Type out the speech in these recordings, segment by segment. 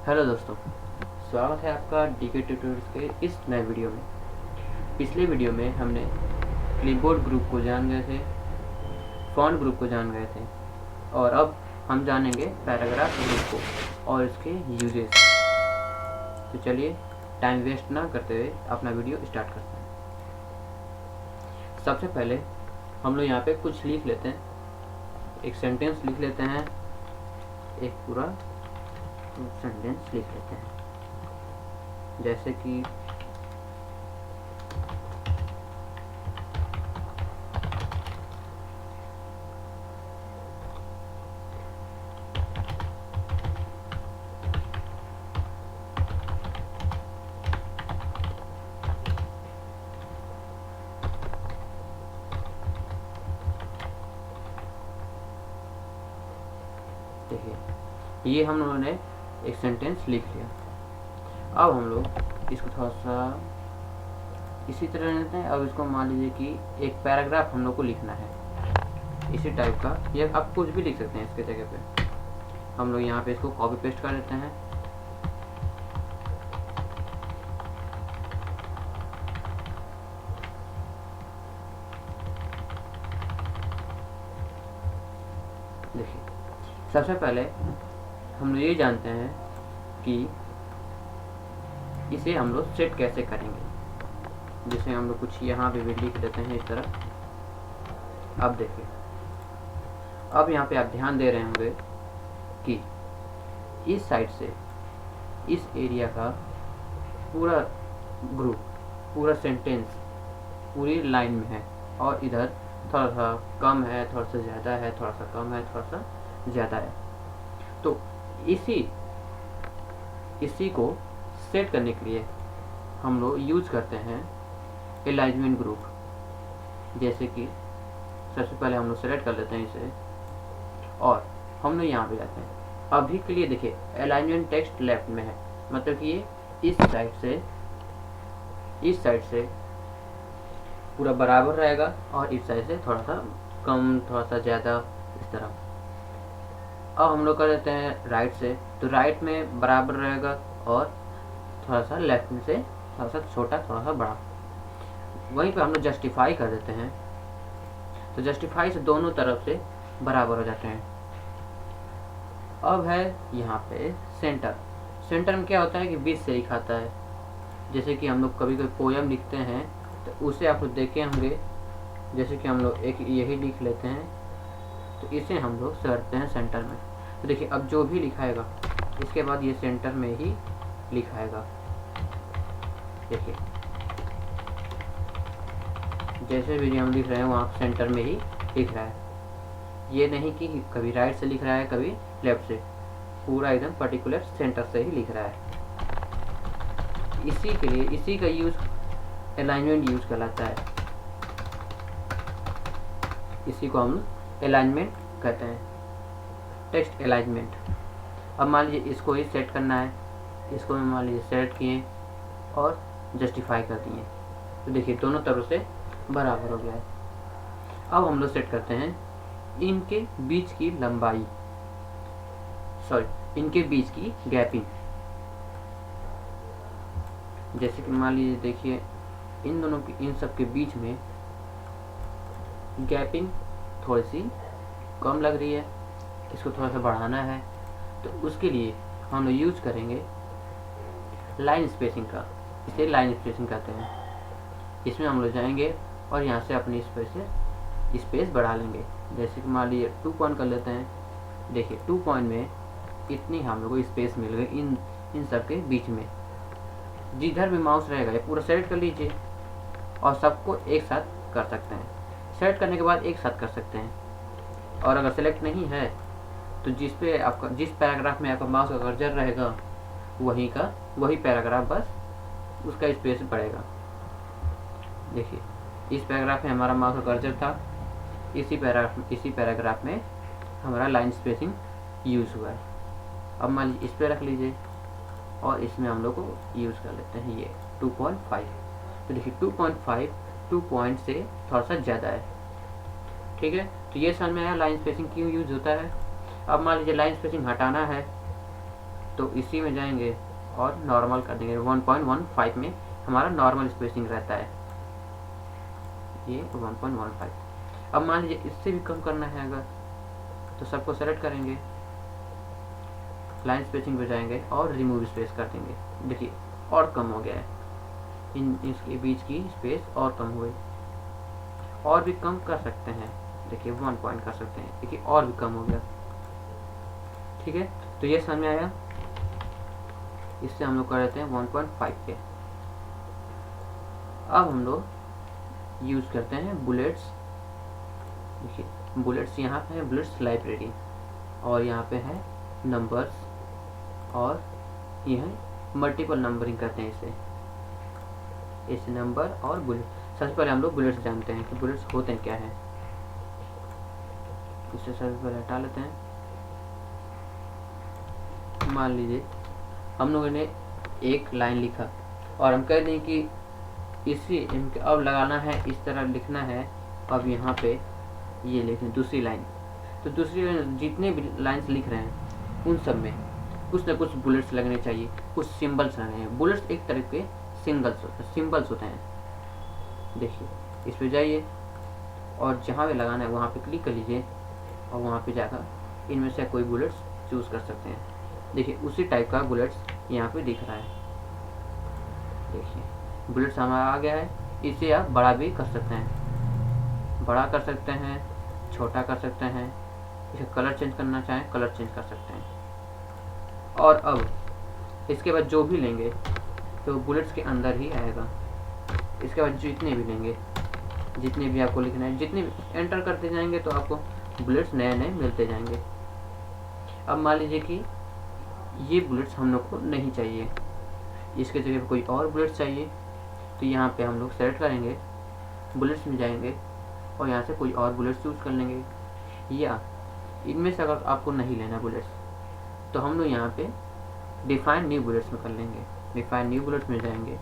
Hello दोस्तों, स्वागत है आपका डीके ट्यूटोरियल्स के इस नए वीडियो में। पिछले वीडियो में हमने क्लिपबोर्ड ग्रुप को जान गए थे, फॉन्ट ग्रुप को जान गए थे और अब हम जानेंगे पैराग्राफ ग्रुप को और इसके यूजेस। तो चलिए टाइम वेस्ट ना करते हुए अपना वीडियो स्टार्ट करते हैं। सबसे पहले हम लोग यहाँ पे कुछ लिख लेते हैं, एक सेंटेंस लिख लेते हैं, एक पूरा सेंटेंस लिख लेते हैं। जैसे कि देखिए, ये हम लोगों ने एक सेंटेंस लिख लिया। अब हम लोग इसको थोड़ा सा इसी तरह लेते हैं। अब इसको मान लीजिए कि एक पैराग्राफ हम लोग को लिखना है इसी टाइप का, या आप कुछ भी लिख सकते हैं इसके जगह पे। हम लोग यहाँ पे इसको कॉपी पेस्ट कर लेते हैं। देखिए, सबसे पहले हम लोग ये जानते हैं कि इसे हम लोग सेट कैसे करेंगे। जैसे हम लोग कुछ यहाँ पे भी लिख देते हैं इस तरह। अब देखिए, अब यहाँ पे आप ध्यान दे रहे होंगे कि इस साइड से इस एरिया का पूरा ग्रुप, पूरा सेंटेंस पूरी लाइन में है और इधर थोड़ा सा कम है, थोड़ा सा ज़्यादा है, थोड़ा सा कम है, थोड़ा सा ज़्यादा है। तो इसी को सेट करने के लिए हम लोग यूज करते हैं अलाइनमेंट ग्रुप। जैसे कि सबसे पहले हम लोग सेलेक्ट कर लेते हैं इसे और हम लोग यहाँ पे जाते हैं। अभी के लिए देखिए, अलाइनमेंट टेक्स्ट लेफ्ट में है, मतलब कि ये इस साइड से पूरा बराबर रहेगा और इस साइड से थोड़ा सा कम, थोड़ा सा ज़्यादा, इस तरह। अब हम लोग कर देते हैं राइट से, तो राइट में बराबर रहेगा और थोड़ा सा लेफ्ट में से थोड़ा सा छोटा, थोड़ा सा बड़ा। वहीं पे हम लोग जस्टिफाई कर देते हैं, तो जस्टिफाई से दोनों तरफ से बराबर हो जाते हैं। अब है यहाँ पे सेंटर। सेंटर में क्या होता है कि बीच से लिखा आता है। जैसे कि हम लोग कभी कोई पोयम लिखते हैं तो उसे आप लोग देखे होंगे। जैसे कि हम लोग एक यही लिख लेते हैं, तो इसे हम लोग करते हैं सेंटर में। तो देखिए, अब जो भी लिखाएगा इसके बाद ये सेंटर में ही लिखाएगा। देखिए, जैसे भी हम लिख रहे हैं वहाँ सेंटर में ही लिख रहा है। ये नहीं कि कभी राइट से लिख रहा है, कभी लेफ्ट से, पूरा एकदम पर्टिकुलर सेंटर से ही लिख रहा है। इसी के लिए इसी का यूज अलाइनमेंट यूज कहलाता है। इसी को हम अलाइनमेंट कहते हैं, टेक्स्ट अलाइनमेंट। अब मान लीजिए इसको ही सेट करना है, इसको मान लीजिए सेलेक्ट किए और जस्टिफाई कर दिए, तो देखिए दोनों तरफ से बराबर हो गया है। अब हम लोग सेट करते हैं इनके बीच की लंबाई, इनके बीच की गैपिंग। जैसे कि मान लीजिए देखिए, इन दोनों की, इन सब के बीच में गैपिंग थोड़ी सी कम लग रही है, इसको थोड़ा सा बढ़ाना है। तो उसके लिए हम लोग यूज करेंगे लाइन स्पेसिंग का। इसे लाइन स्पेसिंग कहते हैं। इसमें हम लोग जाएंगे और यहाँ से अपनी स्पेस बढ़ा लेंगे। जैसे कि मान लीजिए 2 पॉइंट कर लेते हैं। देखिए 2 पॉइंट में इतनी हम लोग को स्पेस मिल गई इन सब के बीच में। जिधर भी माउस रहेगा ये पूरा सेलेक्ट कर लीजिए और सबको एक साथ कर सकते हैं। सेलेक्ट करने के बाद एक साथ कर सकते हैं। और अगर सेलेक्ट नहीं है तो जिस पैराग्राफ में आपका माउस का कर्सर रहेगा वही पैराग्राफ, बस उसका स्पेस बढ़ेगा। देखिए, इस पैराग्राफ में हमारा माउस का कर्सर था, इसी पैराग्राफ में हमारा लाइन स्पेसिंग यूज हुआ है। अब मान लीजिए इस पर रख लीजिए और इसमें हम लोग को यूज कर लेते हैं ये 2.5। तो देखिए 2.5 2 पॉइंट से थोड़ा सा ज़्यादा है, ठीक है। तो ये समझ में आया लाइन स्पेसिंग क्यों यूज होता है। अब मान लीजिए लाइन स्पेसिंग हटाना है, तो इसी में जाएंगे और नॉर्मल कर देंगे। 1.15 में हमारा नॉर्मल स्पेसिंग रहता है, ये 1.15। अब मान लीजिए इससे भी कम करना है अगर, तो सबको सेलेक्ट करेंगे, लाइन स्पेसिंग पे जाएंगे और रिमूव स्पेस कर देंगे। देखिए और कम हो गया है, इसके बीच की स्पेस और कम हुई। और भी कम कर सकते हैं, देखिए 1 पॉइंट कर सकते हैं, देखिए और भी कम हो गया। ठीक है, तो ये समझ में आया। इससे हम लोग कर देते हैं 1.5 पे। अब हम लोग यूज करते हैं बुलेट्स। देखिए बुलेट्स यहाँ पे है, बुलेट्स लाइब्रेरी, और यहाँ पे है नंबर्स, और ये है मल्टीपल नंबरिंग करते हैं इसे नंबर और बुलेट। सबसे पहले हम लोग बुलेट्स जानते हैं कि बुलेट्स होते हैं क्या है। इसे सबसे पहले हटा लेते हैं। मान लीजिए हम लोगों ने एक लाइन लिखा और हम कह दें कि इसी अब लगाना है, इस तरह लिखना है। अब यहाँ पे ये लिखें दूसरी लाइन, तो दूसरी लाइन जितने भी लाइन्स लिख रहे हैं उन सब में कुछ ना कुछ बुलेट्स लगने चाहिए, कुछ सिंबल्स लगने हैं। बुलेट्स एक तरह के सिंबल्स होते हैं। देखिए इस पे जाइए और जहाँ पे लगाना है वहाँ पे क्लिक कर लीजिए और वहाँ पे जाकर इनमें से कोई बुलेट्स चूज़ कर सकते हैं। देखिए उसी टाइप का बुलेट्स यहाँ पे दिख रहा है। देखिए बुलेट्स हमारा आ गया है। इसे आप बड़ा भी कर सकते हैं, बड़ा कर सकते हैं, छोटा कर सकते हैं। इसे कलर चेंज करना चाहें कलर चेंज कर सकते हैं। और अब इसके बाद जो भी लेंगे तो बुलेट्स के अंदर ही आएगा। इसके बाद जितने भी लेंगे, जितने भी आपको लिखना है, जितने भी एंटर करते जाएंगे तो आपको बुलेट्स नए नए मिलते जाएंगे। अब मान लीजिए कि ये बुलेट्स हम लोग को नहीं चाहिए, इसके जगह पे कोई और बुलेट्स चाहिए, तो यहाँ पे हम लोग सेलेक्ट करेंगे, बुलेट्स में जाएंगे और यहाँ से कोई और बुलेट्स चूज़ कर लेंगे। या इनमें से अगर आपको नहीं लेना बुलेट्स तो हम लोग यहाँ पे डिफाइन न्यू बुलेट्स में कर लेंगे। डिफाइन न्यू बुलेट्स में जाएंगे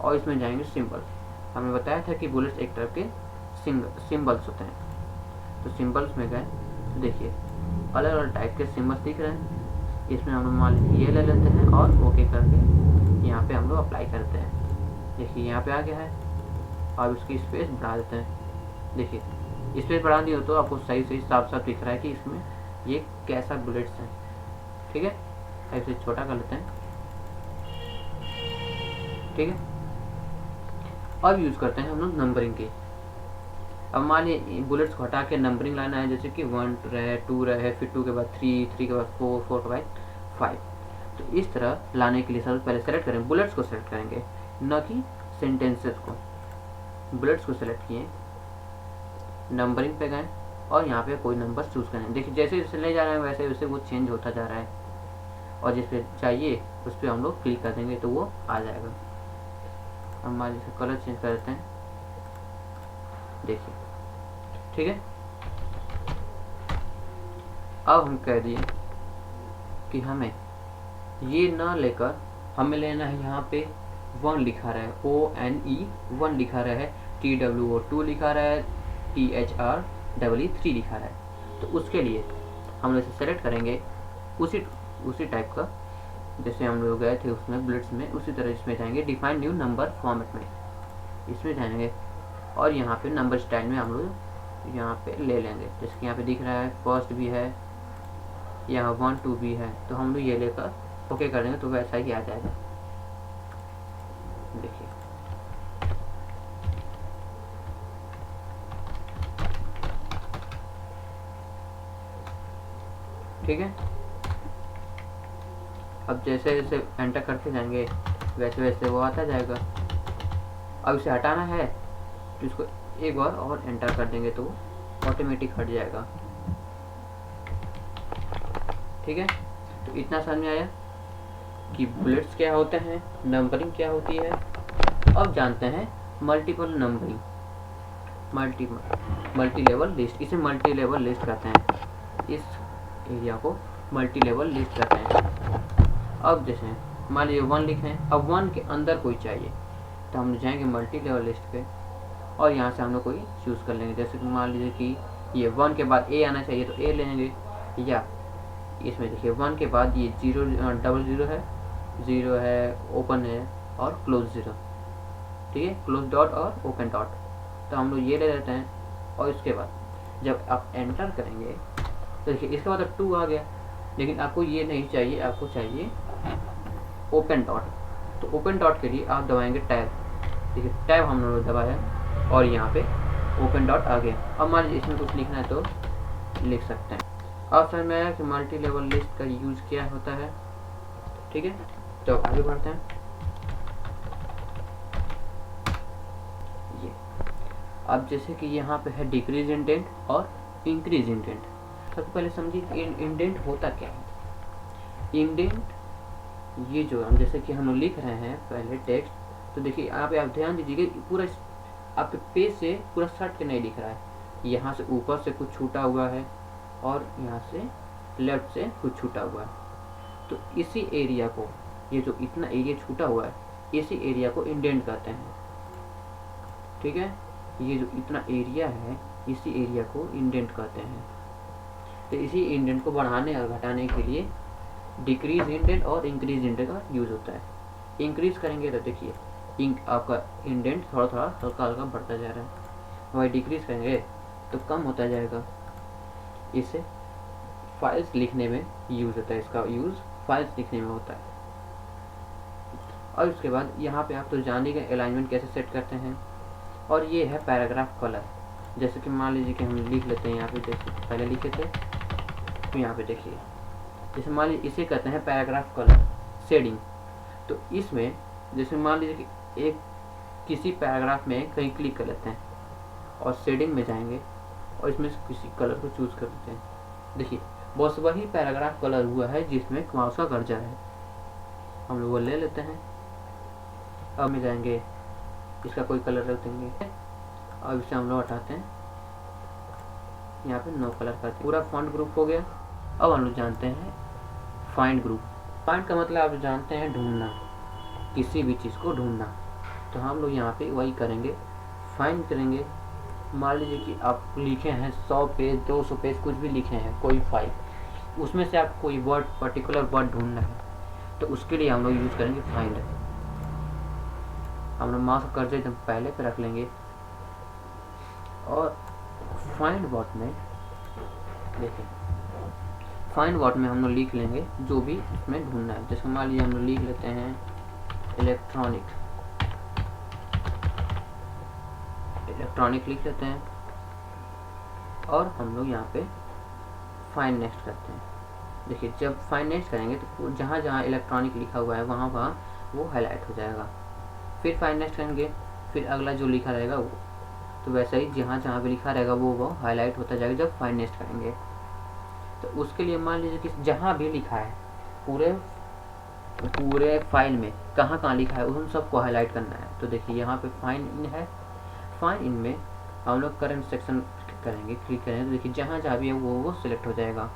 और इसमें जाएंगे सिंबल। हमें बताया था कि बुलेट्स एक तरह के सिंबल्स होते हैं, तो सिंबल्स में गए तो देखिए अलग अलग टाइप के सिंबल्स दिख रहे हैं। इसमें हम लोग मान लीजिए ये ले लेते हैं और ओके करके यहाँ पे हम लोग अप्लाई करते हैं। देखिए यहाँ पे आ गया है। अब इसकी स्पेस बढ़ा देते हैं। देखिए स्पेस बढ़ा दी हो तो आपको सही सही साफ साफ दिख रहा है कि इसमें ये कैसा बुलेट्स है। ठीक है, ऐसे छोटा कर लेते हैं। ठीक है, अब यूज करते हैं हम लोग नंबरिंग की। अब मान लीजिए बुलेट्स को हटा के नंबरिंग लाना है, जैसे कि 1 रहे, 2 रहे, फिर 2 के बाद 3, 3 के बाद 4, 4 के बाद 5। तो इस तरह लाने के लिए सबसे पहले सेलेक्ट करें, बुलेट्स को सेलेक्ट करेंगे, न कि सेंटेंसेस को। बुलेट्स को सेलेक्ट किए, नंबरिंग पे गए और यहाँ पे कोई नंबर चूज करें। देखिए जैसे जैसे ले जा रहे हैं वैसे वैसे वो चेंज होता जा रहा है, और जिस पे चाहिए उस पर हम लोग क्लिक कर देंगे तो वो आ जाएगा। हम मान लीजिए कलर चेंज कर देते हैं। देखिए ठीक है, अब हम कह दिए कि हमें ये ना लेकर हमें लेना है, यहाँ पे 1 लिखा रहा है, ONE 1 लिखा रहा है, TWO 2 लिखा रहा है, THREE 3 लिखा रहा है। तो उसके लिए हम लोग इसे सेलेक्ट करेंगे उसी टाइप का जैसे हम लोग गए थे उसमें बुलेट्स में, उसी तरह इसमें जाएंगे डिफाइन न्यू नंबर फॉर्मेट में, इसमें जाएंगे और यहाँ पे नंबर स्टाइल में हम लोग यहाँ पे ले लेंगे। जैसे कि यहाँ पे दिख रहा है फर्स्ट भी है, यहाँ 1 2 भी है, तो हम लोग ये लेकर ओके कर देंगे तो वैसा ही आ जाएगा। देखिए ठीक है, अब जैसे जैसे एंटर करते जाएंगे वैसे वैसे वो आता जाएगा। अब इसे हटाना है तो इसको एक बार और एंटर कर देंगे तो ऑटोमेटिक हट जाएगा। ठीक है, तो इतना समझ में आया कि बुलेट्स क्या होते हैं, नंबरिंग क्या होती है। अब जानते हैं multiple numbering, multi level list. इसे मल्टी लेवल लिस्ट कहते हैं, इस एरिया को मल्टी लेवल लिस्ट कहते हैं। अब जैसे मान लीजिए 1 लिखें, अब 1 के अंदर कोई चाहिए तो हम जाएंगे मल्टी लेवल लिस्ट पे और यहाँ से हम लोग कोई चूज़ कर लेंगे। जैसे कि मान लीजिए कि ये 1 के बाद A आना चाहिए तो A ले लेंगे, या इसमें देखिए 1 के बाद ये 0 डबल 0 है, 0 है, ओपन है और क्लोज 0, ठीक है, क्लोज डॉट और ओपन डॉट। तो हम लोग ये ले लेते हैं और इसके बाद जब आप एंटर करेंगे तो देखिए इसके बाद 2 आ गया, लेकिन आपको ये नहीं चाहिए, आपको चाहिए ओपन डॉट। तो ओपन डॉट के लिए आप दबाएंगे टैब, देखिए टैब हम लोग दबाया और यहाँ पे ओपन डॉट आ गया। अब मान लीजिए इसमें कुछ लिखना है तो लिख सकते हैं। अब समझ में आया कि मल्टी लेवल लिस्ट का यूज क्या होता है, ठीक है। तो आगे बढ़ते हैं। ये अब जैसे कि यहाँ पे है डिक्रीज इंडेंट और इंक्रीज इंडेंट। सबसे पहले समझिए इंडेंट होता क्या है। इंडेंट ये जो हम जैसे कि हम लोग लिख रहे हैं पहले टेक्स्ट, तो देखिए यहाँ पे आप ध्यान दीजिए पूरा आपके पेज से पूरा सट के नहीं लिख रहा है, यहाँ से ऊपर से कुछ छूटा हुआ है और यहाँ से लेफ्ट से कुछ छूटा हुआ है। तो इसी एरिया को, ये जो इतना एरिया छूटा हुआ है, इसी एरिया को इंडेंट कहते हैं, ठीक है। ये जो इतना एरिया है इसी एरिया को इंडेंट कहते हैं। तो इसी इंडेंट को बढ़ाने और घटाने के लिए डिक्रीज इंडेंट और इंक्रीज इंडेंट का यूज होता है। इंक्रीज करेंगे तो देखिए आपका इंडेंट थोड़ा थोड़ा हल्का हल्का बढ़ता जा रहा है, वही डिक्रीज करेंगे तो कम होता जाएगा। इसे फाइल्स लिखने में यूज होता है, इसका यूज फाइल्स लिखने में होता है। और उसके बाद यहाँ पे आप तो जानेंगे अलाइनमेंट कैसे सेट करते हैं। और ये है पैराग्राफ कलर। जैसे कि मान लीजिए कि हम लिख लेते हैं यहाँ पे, जैसे पहले लिखे थे, तो यहाँ पे देखिए जैसे मान लीजिए इसे कहते हैं पैराग्राफ कलर शेडिंग। तो इसमें जैसे मान लीजिए कि एक किसी पैराग्राफ में कहीं क्लिक कर लेते हैं और शेडिंग में जाएंगे और इसमें से किसी कलर को चूज कर लेते हैं। देखिए बस वही पैराग्राफ कलर हुआ है जिसमें माउस का कर्सर है, हम लोग वो ले लेते हैं। अब में जाएंगे, इसका कोई कलर रख देंगे और इसे हम लोग हटाते हैं, यहाँ पे नो कलर करते हैं। पूरा फॉन्ट ग्रुप हो गया। अब हम लोग जानते हैं फाइंड ग्रुप। फाइंड का मतलब आप जानते हैं ढूंढना, किसी भी चीज़ को ढूंढना। तो हम लोग यहाँ पे वही करेंगे, फाइंड करेंगे। मान लीजिए कि आप लिखे हैं 100 पेज 200 पेज कुछ भी लिखे हैं कोई फाइल, उसमें से आप कोई वर्ड पर्टिकुलर वर्ड ढूंढना है, तो उसके लिए हम लोग यूज करेंगे फाइंड। हम लोग माउस का कर्सर एकदम पहले पे रख लेंगे और फाइंड वर्ड में देखिए, फाइंड वर्ड में हम लोग लिख लेंगे जो भी इसमें ढूंढना है। जैसे मान लीजिए हम लोग लिख लेते हैं इलेक्ट्रॉनिक लिख लेते हैं और हम लोग यहाँ पे फाइंड नेक्स्ट करते हैं। देखिए जब फाइंड नेक्स्ट करेंगे तो जहाँ जहाँ इलेक्ट्रॉनिक लिखा हुआ है वहाँ वहाँ वो हाईलाइट हो जाएगा। फिर फाइंड नेक्स्ट करेंगे, फिर अगला जो लिखा रहेगा वो, तो वैसे ही जहाँ जहाँ भी लिखा रहेगा वो हाईलाइट होता जाएगा जब फाइंड नेक्स्ट करेंगे। तो उसके लिए मान लीजिए कि जहाँ भी लिखा है पूरे फाइल में कहाँ कहाँ लिखा है उन सबको हाईलाइट करना है। तो देखिए यहाँ पे फाइंड इन है, फाइंड इन में हम लोग करंट सेक्शन करेंगे, क्लिक करेंगे तो देखिए जहाँ जहाँ भी है वो सिलेक्ट हो जाएगा।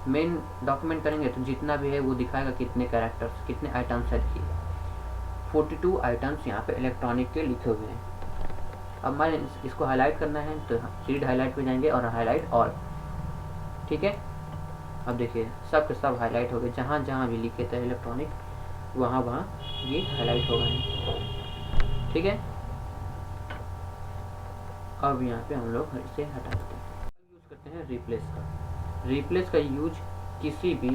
मेन डॉक्यूमेंट करेंगे तो जितना भी है वो दिखाएगा कितने कैरेक्टर्स कितने आइटम्स है। देखिए 42 आइटम्स यहाँ पे इलेक्ट्रॉनिक के लिखे हुए हैं। अब मान इसको हाईलाइट करना है तो रीड हाईलाइट पे जाएंगे और हाईलाइट ऑल, ठीक है। अब देखिए सब के सब हाईलाइट हो गए, जहाँ जहाँ भी लिखे थे इलेक्ट्रॉनिक वहाँ वहाँ ये हाईलाइट हो गए, ठीक है। अब यहाँ पे हम लोग इसे हटा देते हैं। यूज करते हैं रिप्लेस का। रिप्लेस का यूज किसी भी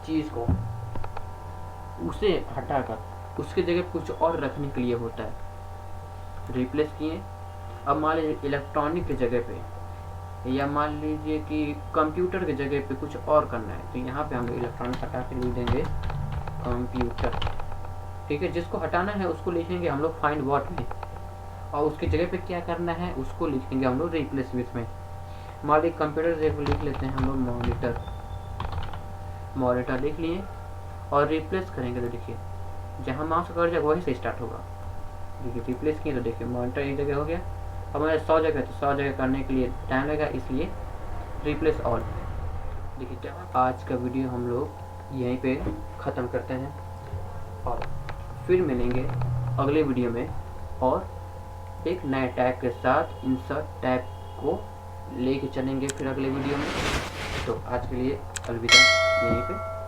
चीज़ को उसे हटाकर उसके जगह कुछ और रखने के लिए होता है। रिप्लेस किए, अब मान लीजिए इलेक्ट्रॉनिक की जगह पे या मान लीजिए कि कंप्यूटर की जगह पे कुछ और करना है, तो यहाँ पे हम लोग इलेक्ट्रॉनिक हटा के लिख देंगे कंप्यूटर, ठीक है। जिसको हटाना है उसको लिखेंगे हम लोग फाइंड व्हाट में और उसकी जगह पे क्या करना है उसको लिखेंगे हम लोग रिप्लेस विथ में। मान लीजिए कंप्यूटर से लिख लेते हैं हम लोग मॉनिटर लिख लिए और रिप्लेस करेंगे तो देखिए जहाँ माउस का कर जाएगा वहीं से स्टार्ट होगा। देखिए रिप्लेस किए तो देखिए मॉनिटर एक जगह हो गया। अब हमारे 100 जगह तो 100 जगह करने के लिए टाइम लगेगा, इसलिए रिप्लेस ऑल। देखिए आज का वीडियो हम लोग यहीं पे ख़त्म करते हैं और फिर मिलेंगे अगले वीडियो में और एक नए टैग के साथ इंसर्ट टैग को लेके चलेंगे फिर अगले वीडियो में। तो आज के लिए अलविदा यहीं पे।